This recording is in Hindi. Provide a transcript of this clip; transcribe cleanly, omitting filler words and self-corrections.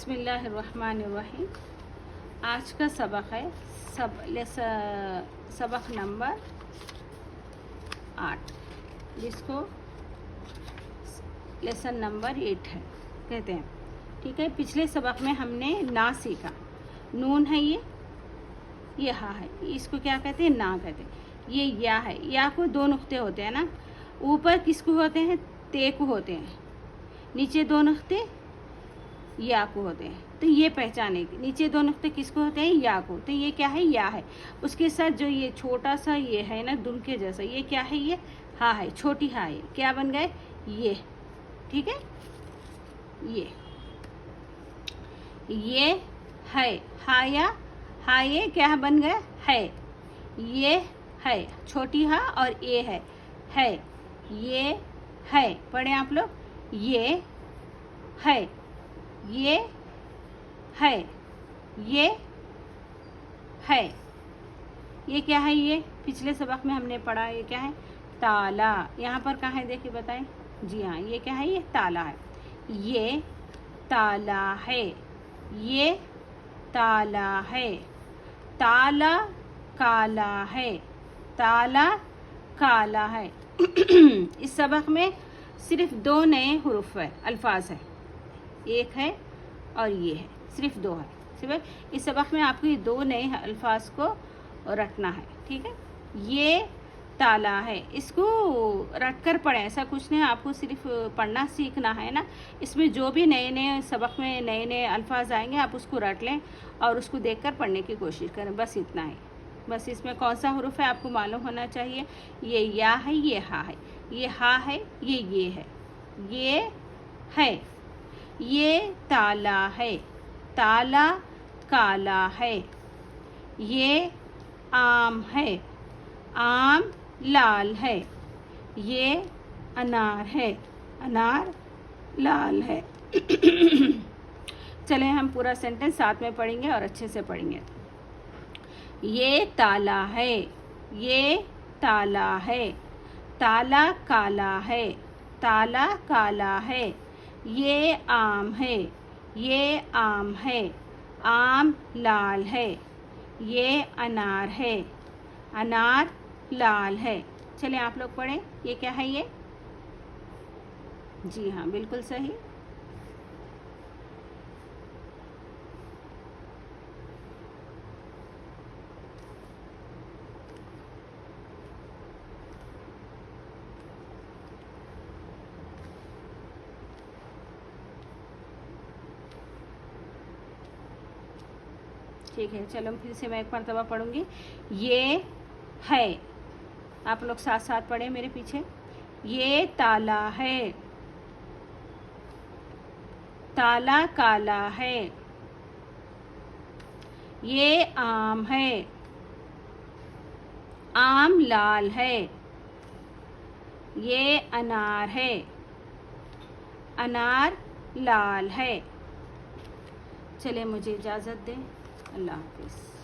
बिस्मिल्लाहिर्रहमानिर्रहीम। आज का सबक है सबक नंबर 8, जिसको लेसन नंबर 8 है कहते हैं। ठीक है, पिछले सबक में हमने ना सीखा। नून है ये हा है, इसको क्या कहते हैं? ना कहते हैं। ये या है, या को दो नुक्ते होते हैं ना, ऊपर किसको होते हैं? ते को होते हैं, नीचे दो नुक्ते या को होते हैं। तो ये पहचाने, नीचे दो नुक्ते किसको होते हैं? या को। तो ये क्या है? या है। उसके साथ जो ये छोटा सा ये है ना दुम के जैसा, ये क्या है? ये हा है, छोटी हा है। क्या बन गए? ये। ठीक है, ये है हा, या हा ये क्या बन गए? है। ये है छोटी हा और ये है। ये है, पढ़े आप लोग। ये है, ये है, ये है। ये क्या है? ये पिछले सबक में हमने पढ़ा। ये क्या है? ताला। यहाँ पर कहाँ है देखिए, बताएं। जी हाँ, ये क्या है? ये ताला है। ये ताला है, ये ताला है। ताला काला है, ताला काला है। इस सबक में सिर्फ दो नए हुरूफ है, अल्फाज है। एक है और ये है, सिर्फ दो है। सिर्फ इस सबक में आपको ये दो नए अल्फाज को रटना है। ठीक है, ये ताला है, इसको रट कर पढ़ें, ऐसा कुछ नहीं, आपको सिर्फ पढ़ना सीखना है ना। इसमें जो भी नए नए सबक में नए नए अल्फाज आएंगे आप उसको रट लें और उसको देखकर पढ़ने की कोशिश करें, बस इतना ही। बस इसमें कौन सा हुरूफ है आपको मालूम होना चाहिए। ये या है, ये हा है, ये हा है, ये है, ये है। ये ताला है, ताला काला है। ये आम है, आम लाल है। ये अनार है, अनार लाल है। चलें हम पूरा सेंटेंस साथ में पढ़ेंगे और अच्छे से पढ़ेंगे। ये ताला है, ये ताला है। ताला काला है, ताला काला है। ये आम है, ये आम है। आम लाल है। ये अनार है, अनार लाल है। चलिए आप लोग पढ़ें। ये क्या है? ये जी हाँ, बिल्कुल सही। ठीक है, चलो फिर से मैं एक मरतबा पढ़ूंगी। ये है, आप लोग साथ साथ पढ़े मेरे पीछे। ये ताला है, ताला काला है। ये आम है, आम लाल है। ये अनार है, अनार लाल है। चले मुझे इजाज़त दें। अल्लाह हाफिज़।